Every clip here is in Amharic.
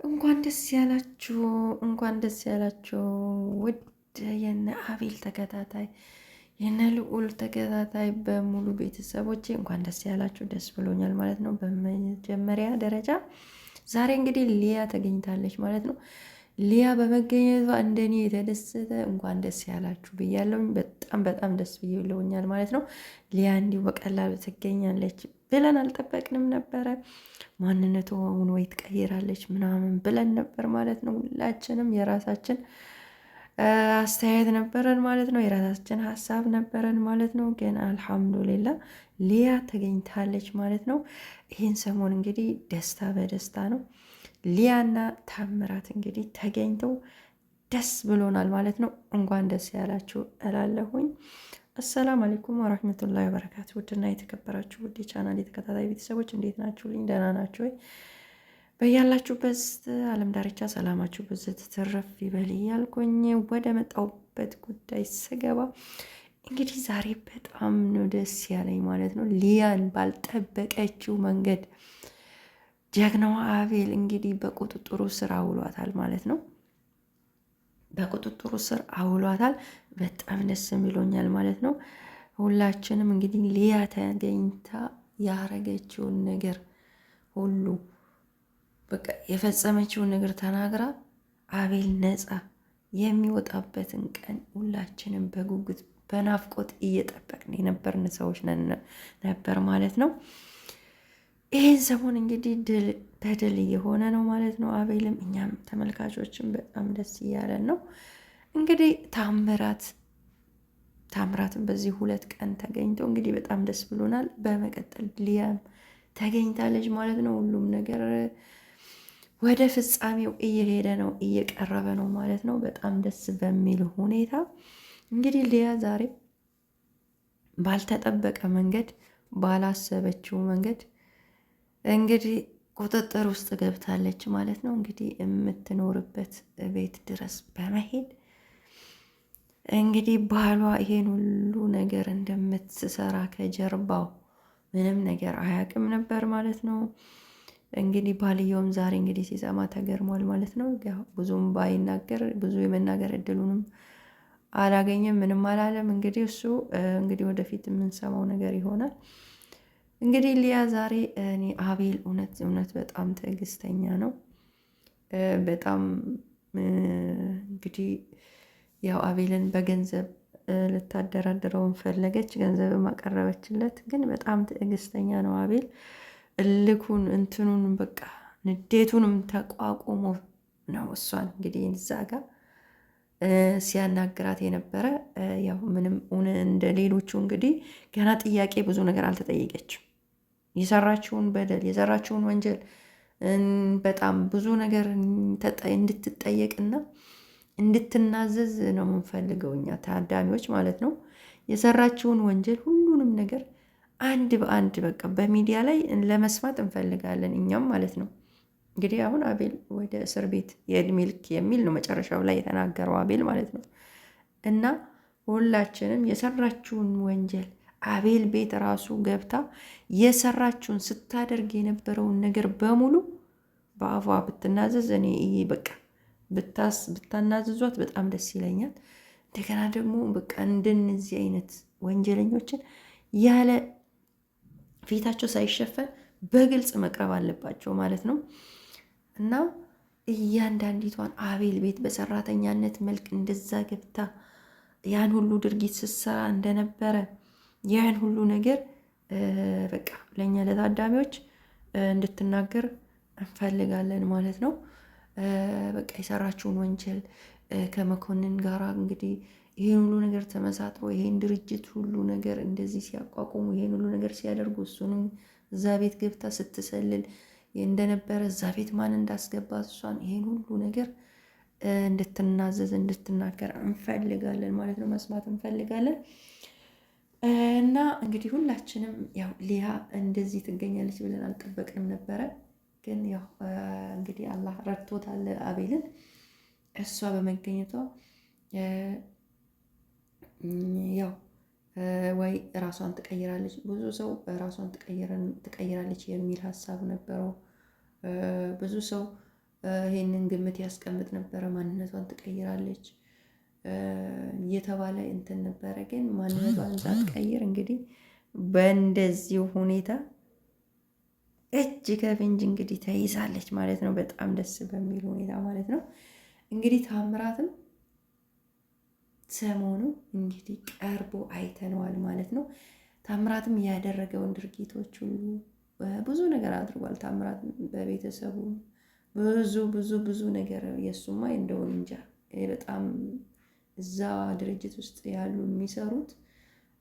እንኳን ደስ ያላችሁ፣ እንኳን ደስ ያላችሁ ውድ የነ አቤል ተከታታይ የነ ልዑል ተከታታይ በሙሉ ቤተሰቦቼ እንኳን ደስ ያላችሁ። ደስ ብሎኛል ማለት ነው። በመጀመሪያ ደረጃ ዛሬ እንግዲህ ሊያ ተገኝታለች ማለት ነው። ሊያ በመገኘቷ እንደኔ የተደሰተ እንኳን ደስ ያላችሁ ብያለሁኝ። በጣም በጣም ደስ ብሎኛል ማለት ነው። ሊያ እንዲሁ በቀላሉ ትገኛለች ብለን አልጠበቅንም ነበረ። ማንነቷን ወይ ትቀይራለች ምናምን ብለን ነበር ማለት ነው። ሁላችንም የራሳችን አስተያየት ነበረን ማለት ነው። የራሳችን ሀሳብ ነበረን ማለት ነው። ግን አልሐምዱሊላ ሊያ ተገኝታለች ማለት ነው። ይህን ሰሞን እንግዲህ ደስታ በደስታ ነው። ሊያና ታምራት እንግዲህ ተገኝተው ደስ ብሎናል ማለት ነው። እንኳን ደስ ያላችሁ እላለሁኝ። አሰላም አለይኩም ወራህመቱላሂ ወበረካቱ። ውድና የተከበራችሁ ውድ ቻናል የተከታታይ ቤተሰቦች እንዴት ናችሁልኝ? ደህና ናችሁ ወይ? በያላችሁበት ዓለም ዳርቻ ሰላማችሁ ብዝት ትርፍ ይበል እያልኩኝ ወደ መጣሁበት ጉዳይ ስገባ እንግዲህ ዛሬ በጣም ነው ደስ ያለኝ ማለት ነው። ሊያን ባልጠበቀችው መንገድ ጀግናዋ አቤል እንግዲህ በቁጥጥሩ ስር አውሏታል ማለት ነው። በቁጥጥሩ ስር አውሏታል። በጣም ደስ ብሎኛል ማለት ነው። ሁላችንም እንግዲህ ሊያ ተገኝታ ያረገችውን ነገር ሁሉ በቃ የፈጸመችውን ነገር ተናግራ አቤል ነፃ የሚወጣበትን ቀን ሁላችንም በጉጉት በናፍቆት እየጠበቅን የነበርን ሰዎች ነበር ማለት ነው። ይህን ሰሞን እንግዲህ ድል በድል እየሆነ ነው ማለት ነው። አቤልም እኛም ተመልካቾችም በጣም ደስ እያለን ነው። እንግዲህ ታምራትም በዚህ 2 ቀን ተገኝቶ እንግዲህ በጣም ደስ ብሎናል። በመቀጠል ሊያም ተገኝታለች ማለት ነው። ሁሉም ነገር ወደ ፍጻሜው እየሄደ ነው፣ እየቀረበ ነው ማለት ነው። በጣም ደስ በሚል ሁኔታ እንግዲህ ሊያ ዛሬ ባልተጠበቀ መንገድ ባላሰበችው መንገድ እንግዲህ ቁጥጥር ውስጥ ገብታለች ማለት ነው። እንግዲህ የምትኖርበት ቤት ድረስ በመሄድ እንግዲህ ባሏ ይሄን ሁሉ ነገር እንደምትሰራ ከጀርባው ምንም ነገር አያውቅም ነበር ማለት ነው። እንግዲህ ባልየውም ዛሬ እንግዲህ ሲሰማ ተገርሟል ማለት ነው። ብዙም ባይናገር ብዙ የመናገር እድሉንም አላገኘም፣ ምንም አላለም። እንግዲህ እሱ እንግዲህ ወደፊት የምንሰማው ነገር ይሆናል። እንግዲህ ሊያ ዛሬ እኔ አቤል እውነት በጣም ትዕግስተኛ ነው። በጣም እንግዲህ ያው አቤልን በገንዘብ ልታደራድረውን ፈለገች፣ ገንዘብ አቀረበችለት። ግን በጣም ትዕግስተኛ ነው አቤል። እልኩን እንትኑን በቃ ንዴቱንም ተቋቁሞ ነው እሷን እንግዲህ እዛ ጋር ሲያናግራት የነበረ። ያው ምንም እንደ ሌሎቹ እንግዲህ ገና ጥያቄ ብዙ ነገር አልተጠየቀችም። የሰራችውን በደል የሰራችውን ወንጀል በጣም ብዙ ነገር እንድትጠየቅና እንድትናዘዝ ነው የምንፈልገው እኛ ታዳሚዎች ማለት ነው። የሰራችውን ወንጀል ሁሉንም ነገር አንድ በአንድ በቃ በሚዲያ ላይ ለመስማት እንፈልጋለን እኛም ማለት ነው። እንግዲህ አሁን አቤል ወደ እስር ቤት የእድሜ ልክ የሚል ነው መጨረሻው ላይ የተናገረው አቤል ማለት ነው። እና ሁላችንም የሰራችውን ወንጀል አቤል ቤት ራሱ ገብታ የሰራችውን ስታደርግ የነበረውን ነገር በሙሉ በአፏ ብትናዘዝ እኔ በቃ ብታናዝዟት በጣም ደስ ይለኛል። እንደገና ደግሞ በቃ እንደነዚህ አይነት ወንጀለኞችን ያለ ፊታቸው ሳይሸፈን በግልጽ መቅረብ አለባቸው ማለት ነው። እና እያንዳንዲቷን አቤል ቤት በሰራተኛነት መልክ እንደዛ ገብታ ያን ሁሉ ድርጊት ስትሰራ እንደነበረ ያን ሁሉ ነገር በቃ ለእኛ ለታዳሚዎች እንድትናገር እንፈልጋለን ማለት ነው። በቃ የሰራችውን ወንጀል ከመኮንን ጋር እንግዲህ ይሄን ሁሉ ነገር ተመሳጥሮ ይሄን ድርጅት ሁሉ ነገር እንደዚህ ሲያቋቁሙ ይሄን ሁሉ ነገር ሲያደርጉ እሱንም እዛ ቤት ገብታ ስትሰልል እንደነበረ እዛ ቤት ማን እንዳስገባት እሷን ይሄን ሁሉ ነገር እንድትናዘዝ እንድትናገር እንፈልጋለን ማለት ነው። መስማት እንፈልጋለን። እና እንግዲህ ሁላችንም ያው ሊያ እንደዚህ ትገኛለች ብለን አልጠበቅንም ነበረ። ግን ያው እንግዲህ አላህ ረድቶታል አቤልን። እሷ በመገኘቷ ያው ወይ ራሷን ትቀይራለች፣ ብዙ ሰው ራሷን ትቀይራለች የሚል ሀሳብ ነበረው። ብዙ ሰው ይሄንን ግምት ያስቀምጥ ነበረ። ማንነቷን ትቀይራለች እየተባለ እንትን ነበረ። ግን ማንነቷን ሳትቀይር እንግዲህ በእንደዚሁ ሁኔታ እጅ ከፍንጅ እንግዲህ ተይዛለች ማለት ነው። በጣም ደስ በሚል ሁኔታ ማለት ነው። እንግዲህ ታምራትም ሰሞኑ እንግዲህ ቀርቦ አይተነዋል ማለት ነው። ታምራትም ያደረገውን ድርጊቶች ሁሉ ብዙ ነገር አድርጓል። ታምራት በቤተሰቡ ብዙ ብዙ ብዙ ነገር የእሱማ እንደውን እንጃ በጣም እዛ ድርጅት ውስጥ ያሉ የሚሰሩት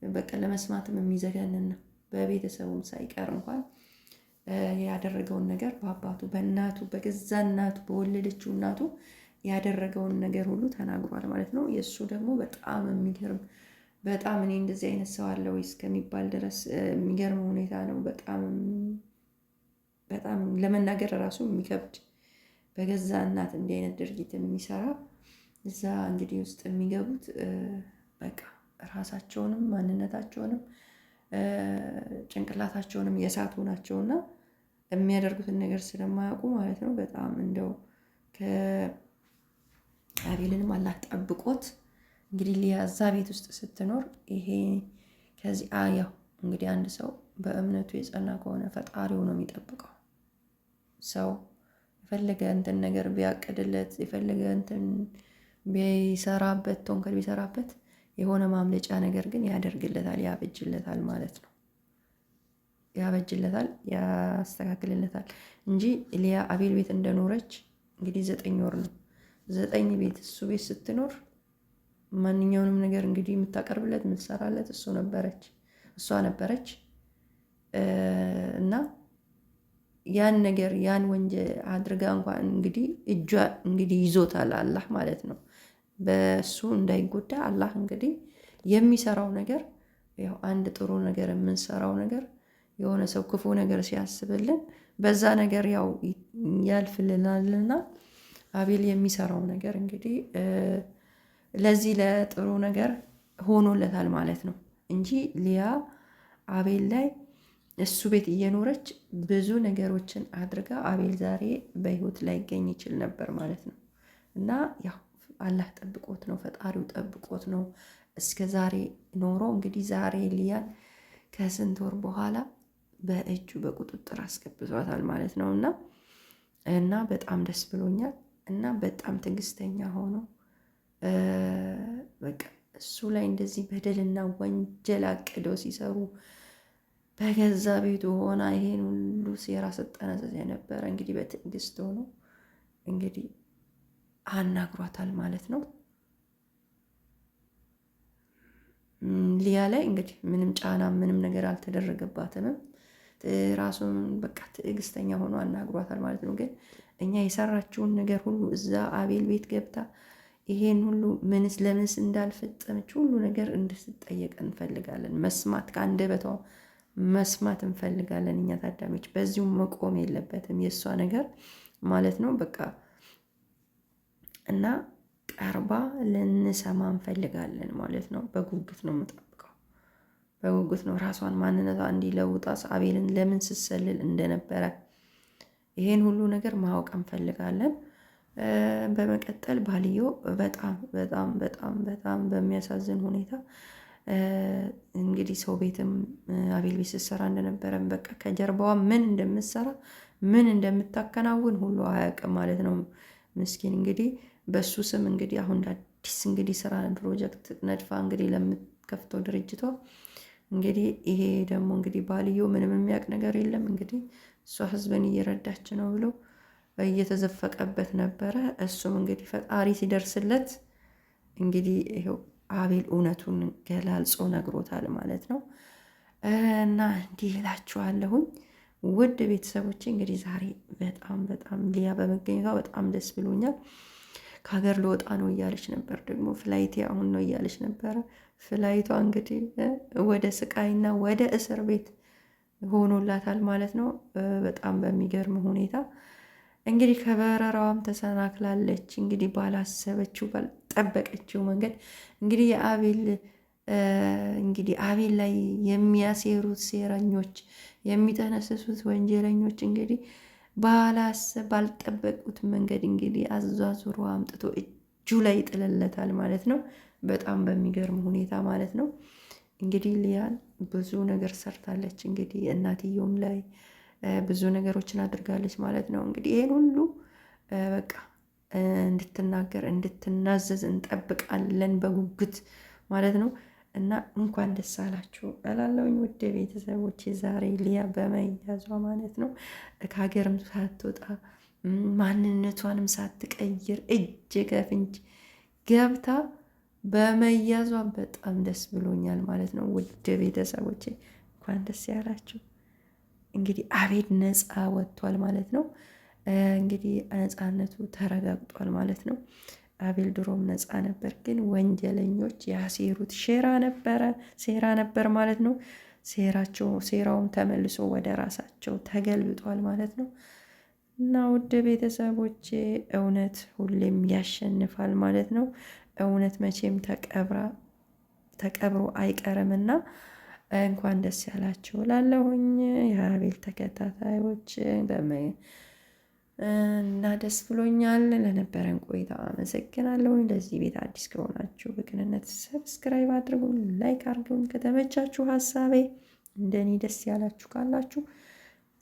በቃ ለመስማትም የሚዘገንን ነው። በቤተሰቡም ሳይቀር እንኳን ያደረገውን ነገር በአባቱ በእናቱ በገዛ እናቱ በወለደችው እናቱ ያደረገውን ነገር ሁሉ ተናግሯል ማለት ነው። የእሱ ደግሞ በጣም የሚገርም በጣም እኔ እንደዚህ አይነት ሰው አለ ወይ እስከሚባል ድረስ የሚገርም ሁኔታ ነው። በጣም ለመናገር ራሱ የሚከብድ በገዛ እናት እንዲህ አይነት ድርጊት የሚሰራ እዛ እንግዲህ ውስጥ የሚገቡት በቃ ራሳቸውንም ማንነታቸውንም ጭንቅላታቸውንም የሳቱ ናቸውና የሚያደርጉትን ነገር ስለማያውቁ ማለት ነው። በጣም እንደው ከአቤልንም አላህ ጠብቆት እንግዲህ ሊያ እዛ ቤት ውስጥ ስትኖር ይሄ ከዚህ ያው እንግዲህ አንድ ሰው በእምነቱ የጸና ከሆነ ፈጣሪው ነው የሚጠብቀው። ሰው የፈለገ እንትን ነገር ቢያቅድለት የፈለገ እንትን ቢሰራበት ተንኮል ቢሰራበት የሆነ ማምለጫ ነገር ግን ያደርግለታል፣ ያበጅለታል ማለት ነው። ያበጅለታል፣ ያስተካክልለታል እንጂ ሊያ አቤል ቤት እንደኖረች እንግዲህ 9 ወር ነው። 9 ቤት እሱ ቤት ስትኖር ማንኛውንም ነገር እንግዲህ የምታቀርብለት የምትሰራለት እሷ ነበረች እና ያን ነገር ያን ወንጀል አድርጋ እንኳን እንግዲህ እጇ እንግዲህ ይዞታል አላህ ማለት ነው። በሱ እንዳይጎዳ አላህ እንግዲህ የሚሰራው ነገር ያው አንድ ጥሩ ነገር የምንሰራው ነገር የሆነ ሰው ክፉ ነገር ሲያስብልን በዛ ነገር ያው ያልፍልናልና አቤል የሚሰራው ነገር እንግዲህ ለዚህ ለጥሩ ነገር ሆኖለታል ማለት ነው እንጂ ሊያ አቤል ላይ እሱ ቤት እየኖረች ብዙ ነገሮችን አድርጋ አቤል ዛሬ በህይወት ላይ ይገኝ ይችል ነበር ማለት ነው። እና ያው አላህ ጠብቆት ነው፣ ፈጣሪው ጠብቆት ነው እስከ ዛሬ ኖሮ እንግዲህ ዛሬ ሊያን ከስንት ወር በኋላ በእጁ በቁጥጥር አስገብቷታል ማለት ነው። እና በጣም ደስ ብሎኛል እና በጣም ትዕግስተኛ ሆኖ በቃ እሱ ላይ እንደዚህ በደልና ወንጀል አቅደው ሲሰሩ በገዛ ቤቱ ሆና ይሄን ሁሉ ሴራ ስጠነሰስ የነበረ እንግዲህ በትዕግስት ሆኖ እንግዲህ አናግሯታል ማለት ነው። ሊያ ላይ እንግዲህ ምንም ጫና ምንም ነገር አልተደረገባትም። ራሱን በቃ ትዕግስተኛ ሆኖ አናግሯታል ማለት ነው። ግን እኛ የሰራችውን ነገር ሁሉ እዛ አቤል ቤት ገብታ ይሄን ሁሉ ለምንስ እንዳልፈጸመች ሁሉ ነገር እንድትጠየቅ እንፈልጋለን። መስማት ከአንደበቷ መስማት እንፈልጋለን እኛ ታዳሚዎች። በዚሁም መቆም የለበትም የእሷ ነገር ማለት ነው። በቃ እና ቀርባ ልንሰማ እንፈልጋለን ማለት ነው። በጉጉት ነው የምጠብቀው፣ በጉጉት ነው ራሷን ማንነቷ እንዲለውጣ አቤልን ለምን ስትሰልል እንደነበረ ይሄን ሁሉ ነገር ማወቅ እንፈልጋለን። በመቀጠል ባልየው በጣም በጣም በጣም በጣም በሚያሳዝን ሁኔታ እንግዲህ ሰው ቤትም አቤል ቤት ስትሰራ እንደነበረም በቃ ከጀርባዋ ምን እንደምትሰራ ምን እንደምታከናውን ሁሉ አያውቅም ማለት ነው። ምስኪን እንግዲህ በሱ ስም እንግዲህ አሁን አዲስ እንግዲህ ስራ ፕሮጀክት ነድፋ እንግዲህ ለምትከፍተው ድርጅቷ እንግዲህ ይሄ ደግሞ እንግዲህ ባልየው ምንም የሚያውቅ ነገር የለም። እንግዲህ እሷ ህዝብን እየረዳች ነው ብሎ እየተዘፈቀበት ነበረ። እሱም እንግዲህ ፈጣሪ ሲደርስለት እንግዲህ ይኸው አቤል እውነቱን ገላልጾ ነግሮታል ማለት ነው። እና እንዲህ እላችኋለሁኝ ውድ ቤተሰቦቼ እንግዲህ ዛሬ በጣም በጣም ሊያ በመገኘቷ በጣም ደስ ብሎኛል። ከሀገር ልወጣ ነው እያለች ነበር፣ ደግሞ ፍላይቴ አሁን ነው እያለች ነበረ። ፍላይቷ እንግዲህ ወደ ስቃይና ወደ እስር ቤት ሆኖላታል ማለት ነው። በጣም በሚገርም ሁኔታ እንግዲህ ከበረራዋም ተሰናክላለች። እንግዲህ ባላሰበችው ባልጠበቀችው መንገድ እንግዲህ አቤል ላይ የሚያሴሩት ሴረኞች የሚጠነስሱት ወንጀለኞች እንግዲህ ባልጠበቁት መንገድ እንግዲህ አዟዙሮ አምጥቶ እጁ ላይ ይጥልለታል ማለት ነው። በጣም በሚገርም ሁኔታ ማለት ነው። እንግዲህ ሊያን ብዙ ነገር ሰርታለች። እንግዲህ እናትየውም ላይ ብዙ ነገሮችን አድርጋለች ማለት ነው። እንግዲህ ይሄን ሁሉ በቃ እንድትናገር እንድትናዘዝ እንጠብቃለን በጉጉት ማለት ነው። እና እንኳን ደስ አላችሁ እላለሁኝ ውድ ቤተሰቦች። ዛሬ ሊያ በመያዟ ማለት ነው ከሀገርም ሳትወጣ ማንነቷንም ሳትቀይር እጅ ከፍንጅ ገብታ በመያዟ በጣም ደስ ብሎኛል ማለት ነው። ውድ ቤተሰቦቼ እንኳን ደስ ያላችሁ። እንግዲህ አቤል ነፃ ወጥቷል ማለት ነው። እንግዲህ ነፃነቱ ተረጋግጧል ማለት ነው። አቤል ድሮም ነፃ ነበር፣ ግን ወንጀለኞች ያሴሩት ሴራ ነበር ማለት ነው። ሴራውም ተመልሶ ወደ ራሳቸው ተገልብጧል ማለት ነው። እና ውድ ቤተሰቦቼ እውነት ሁሌም ያሸንፋል ማለት ነው። እውነት መቼም ተቀብሮ አይቀርምና እንኳን ደስ ያላችሁ ላለሁኝ የአቤል ተከታታዮች እና ደስ ብሎኛል። ለነበረን ቆይታ አመሰግናለሁ። ለዚህ ቤት አዲስ ከሆናችሁ በቅንነት ሰብስክራይብ አድርጉ፣ ላይክ አድርጉኝ። ከተመቻችሁ ሀሳቤ እንደኔ ደስ ያላችሁ ካላችሁ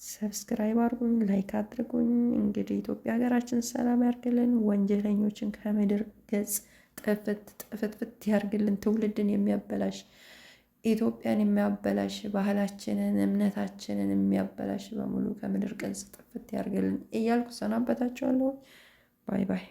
ሰብስክራይብ አድርጉኝ፣ ላይክ አድርጉኝ። እንግዲህ ኢትዮጵያ ሀገራችን ሰላም ያርግልን፣ ወንጀለኞችን ከምድር ገጽ ጥፍትፍት ያርግልን። ትውልድን የሚያበላሽ ኢትዮጵያን የሚያበላሽ ባህላችንን እምነታችንን የሚያበላሽ በሙሉ ከምድር ገጽ ጥፍት ያርግልን እያልኩ ሰናበታችኋለሁ። ባይ ባይ።